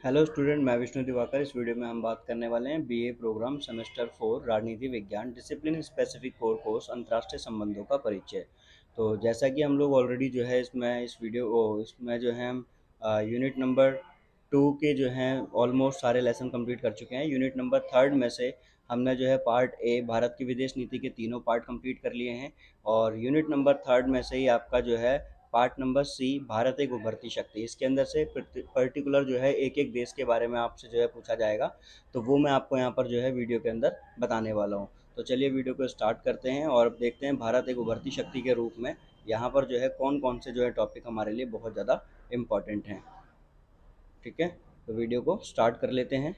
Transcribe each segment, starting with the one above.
Hello student, मैं विष्णु दिवाकर। इस video में हम बात करने वाले हैं बीए प्रोग्राम सेमेस्टर 4 राजनीति विज्ञान डिसिप्लिन स्पेसिफिक कोर कोर्स अंतर्राष्ट्रीय संबंधों का परिचय। तो जैसा कि हम लोग ऑलरेडी जो है इसमें जो है हम यूनिट नंबर 2 के जो हैं ऑलमोस्ट सारे लेसन कंप्लीट कर चुके हैं। यूनिट नंबर 3 में से हमने जो है पार्ट ए भारत की विदेश नीति के तीनों पार्ट कंप्लीट कर लिए हैं, और यूनिट नंबर 3 में से ही आपका जो है पार्ट नंबर सी भारत एक उभरती शक्ति, इसके अंदर से पर्टिकुलर जो है एक एक देश के बारे में आपसे जो है पूछा जाएगा। तो वो मैं आपको यहाँ पर जो है वीडियो के अंदर बताने वाला हूँ। तो चलिए वीडियो को स्टार्ट करते हैं और अब देखते हैं भारत एक उभरती शक्ति के रूप में यहाँ पर जो है कौन कौन से जो है टॉपिक हमारे लिए बहुत ज़्यादा इम्पॉर्टेंट हैं। ठीक है, तो वीडियो को स्टार्ट कर लेते हैं।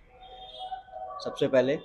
सबसे पहले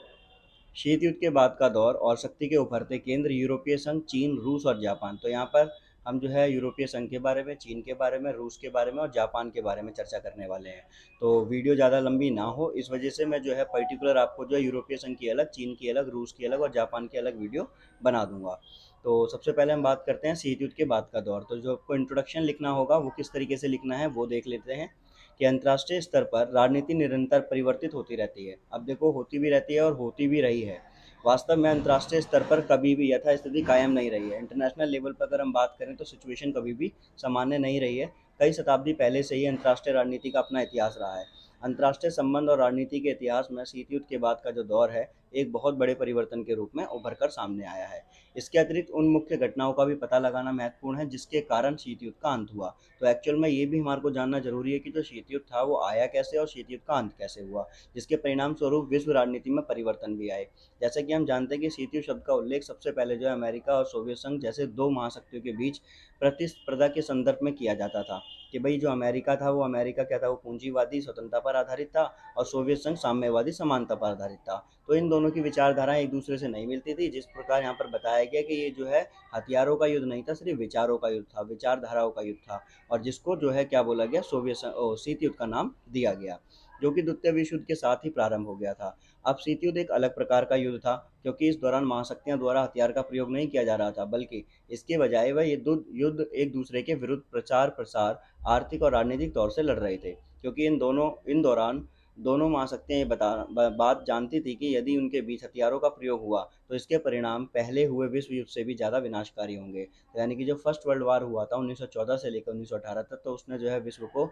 शीत युद्ध के बाद का दौर और शक्ति के उभरते केंद्र यूरोपीय संघ, चीन, रूस और जापान। तो यहाँ पर हम जो है यूरोपीय संघ के बारे में, चीन के बारे में, रूस के बारे में और जापान के बारे में चर्चा करने वाले हैं। तो वीडियो ज़्यादा लंबी ना हो, इस वजह से मैं जो है पर्टिकुलर आपको जो है यूरोपीय संघ की अलग, चीन की अलग, रूस की अलग और जापान की अलग वीडियो बना दूंगा। तो सबसे पहले हम बात करते हैं शीत युद्ध के बाद का दौर। तो जो आपको इंट्रोडक्शन लिखना होगा वो किस तरीके से लिखना है वो देख लेते हैं। कि अंतर्राष्ट्रीय स्तर पर राजनीति निरंतर परिवर्तित होती रहती है। अब देखो, होती भी रहती है और होती भी रही है। वास्तव में अंतर्राष्ट्रीय स्तर पर कभी भी यथास्थिति कायम नहीं रही है। इंटरनेशनल लेवल पर अगर हम बात करें तो सिचुएशन कभी भी सामान्य नहीं रही है। कई शताब्दी पहले से ही अंतर्राष्ट्रीय राजनीति का अपना इतिहास रहा है। अंतर्राष्ट्रीय संबंध और राजनीति के इतिहास में शीत युद्ध के बाद का जो दौर है एक बहुत बड़े परिवर्तन के रूप में उभर कर सामने आया है। इसके अतिरिक्त उन मुख्य घटनाओं का भी पता लगाना महत्वपूर्ण है जिसके कारण शीत युद्ध का अंत हुआ। तो एक्चुअल में ये भी हमारे को जानना जरूरी है कि जो शीत युद्ध था वो आया कैसे और शीत युद्ध का अंत कैसे हुआ, जिसके परिणाम स्वरूप विश्व राजनीति में परिवर्तन भी आए। जैसा कि हम जानते हैं कि शीत युद्ध शब्द का उल्लेख सबसे पहले जो है अमेरिका और सोवियत संघ जैसे दो महाशक्तियों के बीच प्रतिस्पर्धा के संदर्भ में किया जाता था। कि भाई जो अमेरिका था वो अमेरिका क्या था, वो पूंजीवादी स्वतंत्रता पर आधारित था और सोवियत संघ साम्यवादी समानता पर आधारित था। तो इन दोनों की विचारधाराएं एक दूसरे से नहीं मिलती थी। जिस प्रकार यहाँ पर बताया गया कि ये जो है हथियारों का युद्ध नहीं था, सिर्फ विचारों का युद्ध था, विचारधाराओं का युद्ध था। और जिसको जो है क्या बोला गया, शीत युद्ध का नाम दिया गया, जो कि द्वितीय विश्व युद्ध के साथ ही प्रारंभ हो गया था। अब शीत युद्ध एक अलग प्रकार का युद्ध था, क्योंकि इस दौरान महाशक्तियों द्वारा हथियार का प्रयोग नहीं किया जा रहा था, बल्कि इसके बजाय वह ये युद्ध एक दूसरे के विरुद्ध प्रचार प्रसार, आर्थिक और राजनीतिक तौर से लड़ रहे थे। क्योंकि इन दौरान दोनों महाशक्तियां बात जानती थी कि यदि उनके बीच हथियारों का प्रयोग हुआ तो इसके परिणाम पहले हुए विश्व युद्ध से भी ज़्यादा विनाशकारी होंगे। तो यानी कि जो फर्स्ट वर्ल्ड वार हुआ था 1914 से लेकर 1918 तक, तो उसने जो है विश्व को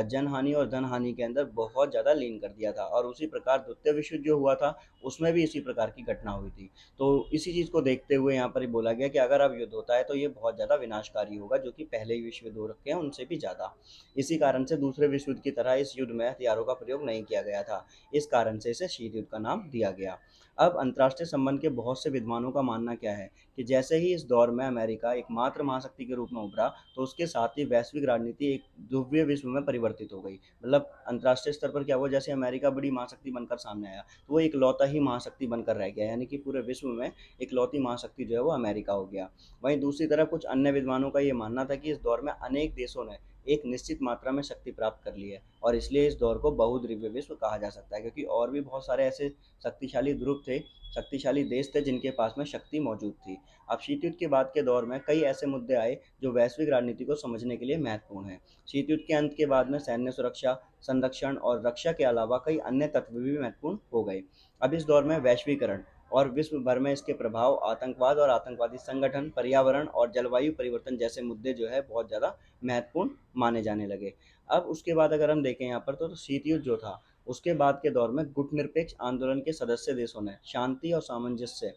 जनहानि और धनहानि के अंदर बहुत ज़्यादा लीन कर दिया था। और उसी प्रकार द्वितीय विश्व युद्ध जो हुआ था उसमें भी इसी प्रकार की घटना हुई थी। तो इसी चीज़ को देखते हुए यहाँ पर बोला गया कि अगर अब युद्ध होता है तो ये बहुत ज़्यादा विनाशकारी होगा, जो कि पहले ही विश्व युद्ध हो रखे हैं उनसे भी ज़्यादा। इसी कारण से दूसरे विश्व युद्ध की तरह इस युद्ध में हथियारों का प्रयोग नहीं किया गया था। इस कारण से इसे शीत युद्ध का नाम दिया गया। अब अंतर्राष्ट्रीय संबंध के बहुत से विद्वानों का मानना क्या है कि जैसे ही इस दौर में अमेरिका एकमात्र महाशक्ति के रूप में उभरा, तो उसके साथ ही वैश्विक राजनीति एक ध्रुवीय विश्व में परिवर्तित हो गई। मतलब अंतर्राष्ट्रीय स्तर पर क्या हुआ, जैसे अमेरिका बड़ी महाशक्ति बनकर सामने आया तो वो इकलौता ही महाशक्ति बनकर रह गया, यानी कि पूरे विश्व में इकलौती महाशक्ति जो है वो अमेरिका हो गया। वहीं दूसरी तरफ कुछ अन्य विद्वानों का ये मानना था कि इस दौर में अनेक देशों ने एक निश्चित मात्रा में शक्ति प्राप्त कर ली है, और इसलिए इस दौर को बहुद्वीपीय विश्व कहा जा सकता है, क्योंकि और भी बहुत सारे ऐसे शक्तिशाली ध्रुव थे, शक्तिशाली देश थे जिनके पास में शक्ति मौजूद थी। अब शीत युद्ध के बाद के दौर में कई ऐसे मुद्दे आए जो वैश्विक राजनीति को समझने के लिए महत्वपूर्ण है। शीत युद्ध के अंत के बाद में सैन्य सुरक्षा, संरक्षण और रक्षा के अलावा कई अन्य तत्व भी महत्वपूर्ण हो गए। अब इस दौर में वैश्वीकरण और विश्व भर में इसके प्रभाव, आतंकवाद और आतंकवादी संगठन, पर्यावरण और जलवायु परिवर्तन जैसे मुद्दे जो है बहुत ज़्यादा महत्वपूर्ण माने जाने लगे। अब उसके बाद अगर हम देखें यहाँ पर तो शीत युद्ध जो था उसके बाद के दौर में गुटनिरपेक्ष आंदोलन के सदस्य देशों ने शांति और सामंजस्य,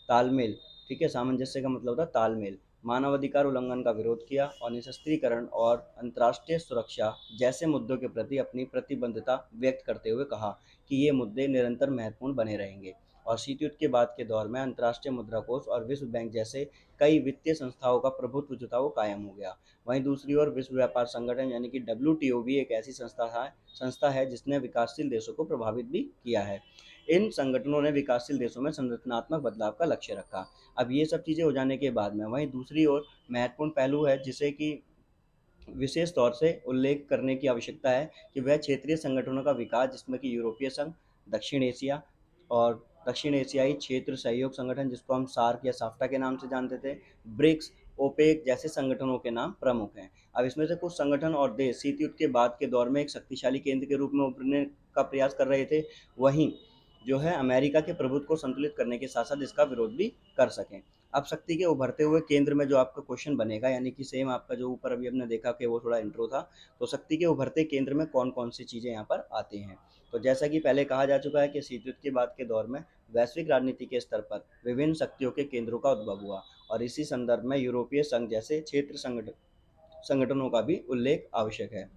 तालमेल, ठीक है, सामंजस्य का मतलब होता है तालमेल, मानवाधिकार उल्लंघन का विरोध किया और निशस्त्रीकरण और अंतर्राष्ट्रीय सुरक्षा जैसे मुद्दों के प्रति अपनी प्रतिबद्धता व्यक्त करते हुए कहा कि ये मुद्दे निरंतर महत्वपूर्ण बने रहेंगे। और शीत युद्ध के बाद के दौर में अंतर्राष्ट्रीय मुद्रा कोष और विश्व बैंक जैसे कई वित्तीय संस्थाओं का प्रभुत्व जो था वो कायम हो गया। वहीं दूसरी ओर विश्व व्यापार संगठन यानी कि WTO भी एक ऐसी संस्था है जिसने विकासशील देशों को प्रभावित भी किया है। इन संगठनों ने विकासशील देशों में संरचनात्मक बदलाव का लक्ष्य रखा। अब ये सब चीज़ें हो जाने के बाद में वहीं दूसरी ओर महत्वपूर्ण पहलू है जिसे कि विशेष तौर से उल्लेख करने की आवश्यकता है कि वह क्षेत्रीय संगठनों का विकास, जिसमें कि यूरोपीय संघ, दक्षिण एशिया और दक्षिण एशियाई क्षेत्र सहयोग संगठन जिसको हम सार्क या साफ्टा के नाम से जानते थे, ब्रिक्स ओपेक जैसे संगठनों के नाम प्रमुख हैं। अब इसमें से कुछ संगठन और देश शीत युद्ध के बाद के दौर में एक शक्तिशाली केंद्र के रूप में उभरने का प्रयास कर रहे थे, वहीं जो है अमेरिका के प्रभुत्व को संतुलित करने के साथ साथ इसका विरोध भी कर सकें। अब शक्ति के उभरते हुए केंद्र में जो आपका क्वेश्चन बनेगा, यानी कि सेम आपका जो ऊपर अभी हमने देखा कि वो थोड़ा इंट्रो था, तो शक्ति के उभरते केंद्र में कौन कौन सी चीज़ें यहाँ पर आती हैं। तो जैसा कि पहले कहा जा चुका है कि शीत युद्ध के बाद के दौर में वैश्विक राजनीति के स्तर पर विभिन्न शक्तियों के केंद्रों का उद्भव हुआ, और इसी संदर्भ में यूरोपीय संघ जैसे क्षेत्र संगठनों का भी उल्लेख आवश्यक है।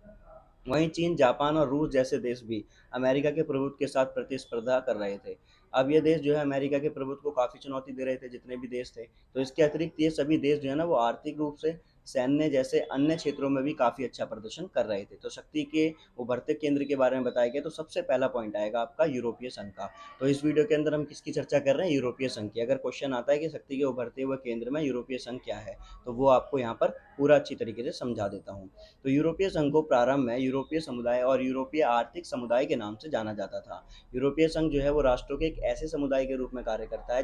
वहीं चीन, जापान और रूस जैसे देश भी अमेरिका के प्रभुत्व के साथ प्रतिस्पर्धा कर रहे थे। अब ये देश जो है अमेरिका के प्रभुत्व को काफ़ी चुनौती दे रहे थे, जितने भी देश थे। तो इसके अतिरिक्त ये सभी देश जो है ना वो आर्थिक रूप से, सैन्य जैसे अन्य क्षेत्रों में भी काफ़ी अच्छा प्रदर्शन कर रहे थे। तो शक्ति के उभरते केंद्र के बारे में बताया गया, तो सबसे पहला पॉइंट आएगा आपका यूरोपीय संघ का। तो इस वीडियो के अंदर हम किसकी चर्चा कर रहे हैं? यूरोपीय संघ की। अगर क्वेश्चन आता है कि शक्ति के उभरते हुए केंद्र में यूरोपीय संघ क्या है, तो वो आपको यहाँ पर पूरा अच्छी तरीके से समझा देता हूँ। तो यूरोपीय संघ को प्रारंभ में यूरोपीय समुदाय और यूरोपीय आर्थिक समुदाय के नाम से जाना जाता था। यूरोपीय संघ जो है वो राष्ट्रों के एक ऐसे समुदाय के रूप में कार्य करता है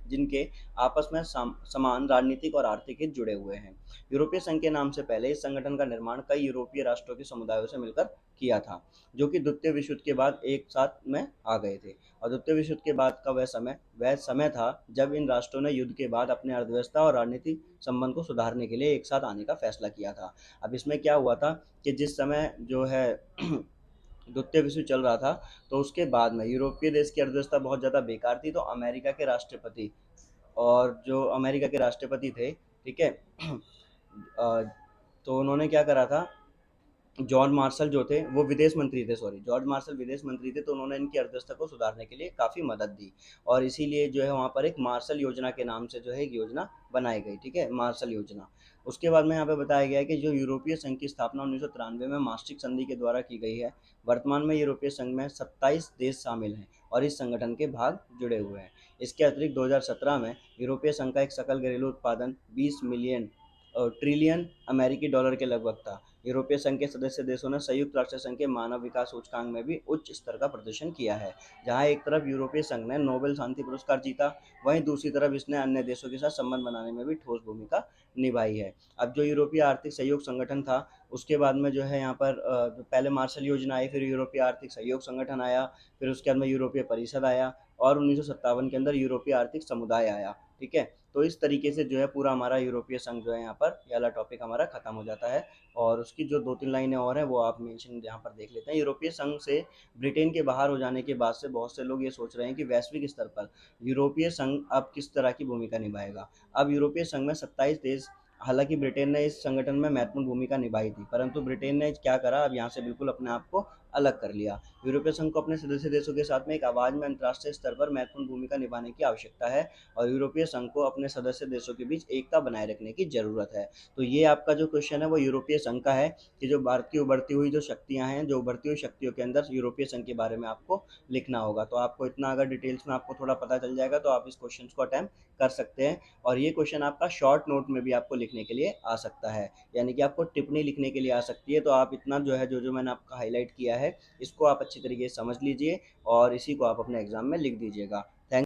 जिनके आपस में समान राजनीतिक और आर्थिक हित जुड़े हुए हैं। यूरोपीय संघ के नाम से पहले इस संगठन का निर्माण कई यूरोपीय राष्ट्रों के समुदायों से मिलकर किया था, जो कि द्वितीय विश्व युद्ध के बाद एक साथ में आ गए थे। और द्वितीय विश्व युद्ध के बाद का वह समय था जब इन राष्ट्रों ने युद्ध के बाद अपने अर्थव्यवस्था और राजनीतिक संबंध को सुधारने के लिए एक साथ आने का फैसला किया था। अब इसमें क्या हुआ था कि जिस समय जो है द्वितीय विश्व चल रहा था, तो उसके बाद में यूरोपीय देश की अर्थव्यवस्था बहुत ज़्यादा बेकार थी। तो अमेरिका के राष्ट्रपति थे, ठीक है। तो उन्होंने क्या करा था, जॉर्ज मार्शल जो थे वो विदेश मंत्री थे, सॉरी, जॉर्ज मार्शल विदेश मंत्री थे। तो उन्होंने इनकी अर्थव्यवस्था को सुधारने के लिए काफ़ी मदद दी, और इसीलिए जो है वहाँ पर एक मार्शल योजना के नाम से जो है एक योजना बनाई गई, ठीक है, मार्शल योजना। उसके बाद में यहाँ पे बताया गया है कि जो यूरोपीय संघ की स्थापना 1993 में मास्ट्रिक्ट संधि के द्वारा की गई है। वर्तमान में यूरोपीय संघ में 27 देश शामिल हैं और इस संगठन के भाग जुड़े हुए हैं। इसके अतिरिक्त 2017 में यूरोपीय संघ का एक सकल घरेलू उत्पादन 20 मिलियन ट्रिलियन अमेरिकी डॉलर के लगभग था। यूरोपीय संघ के सदस्य देशों ने संयुक्त राष्ट्र संघ के मानव विकास सूचकांक में भी उच्च स्तर का प्रदर्शन किया है। जहां एक तरफ यूरोपीय संघ ने नोबेल शांति पुरस्कार जीता, वहीं दूसरी तरफ इसने अन्य देशों के साथ संबंध बनाने में भी ठोस भूमिका निभाई है। अब जो यूरोपीय आर्थिक सहयोग संगठन था, उसके बाद में जो है यहाँ पर पहले मार्शल योजना आई, फिर यूरोपीय आर्थिक सहयोग संगठन आया, फिर उसके बाद में यूरोपीय परिषद आया, और 1957 के अंदर यूरोपीय आर्थिक समुदाय आया, ठीक है। तो इस तरीके से जो है पूरा हमारा यूरोपीय संघ जो है यहाँ पर ये वाला टॉपिक हमारा खत्म हो जाता है। और उसकी जो 2-3 लाइनें और हैं वो आप मेंशन यहाँ पर देख लेते हैं। यूरोपीय संघ से ब्रिटेन के बाहर हो जाने के बाद से बहुत से लोग ये सोच रहे हैं कि वैश्विक स्तर पर यूरोपीय संघ अब किस तरह की भूमिका निभाएगा। अब यूरोपीय संघ में 27 देश, हालांकि ब्रिटेन ने इस संगठन में महत्वपूर्ण भूमिका निभाई थी, परंतु ब्रिटेन ने क्या करा, अब यहाँ से बिल्कुल अपने आप को अलग कर लिया। यूरोपीय संघ को अपने सदस्य देशों के साथ में एक आवाज में अंतर्राष्ट्रीय स्तर पर महत्वपूर्ण भूमिका निभाने की आवश्यकता है, और यूरोपीय संघ को अपने सदस्य देशों के बीच एकता बनाए रखने की जरूरत है। तो ये आपका जो क्वेश्चन है वो यूरोपीय संघ का है, कि जो भारत की उभरती हुई जो शक्तियां हैं, जो उभरती हुई शक्तियों के अंदर यूरोपीय संघ के बारे में आपको लिखना होगा। तो आपको इतना अगर डिटेल्स में आपको थोड़ा पता चल जाएगा तो आप इस क्वेश्चन को अटेम्प्ट कर सकते हैं। और ये क्वेश्चन आपका शॉर्ट नोट में भी आपको लिखने के लिए आ सकता है, यानी कि आपको टिप्पणी लिखने के लिए आ सकती है। तो आप इतना जो है जो मैंने आपका हाईलाइट किया है, इसको आप अच्छी तरीके से समझ लीजिए और इसी को आप अपने एग्जाम में लिख दीजिएगा।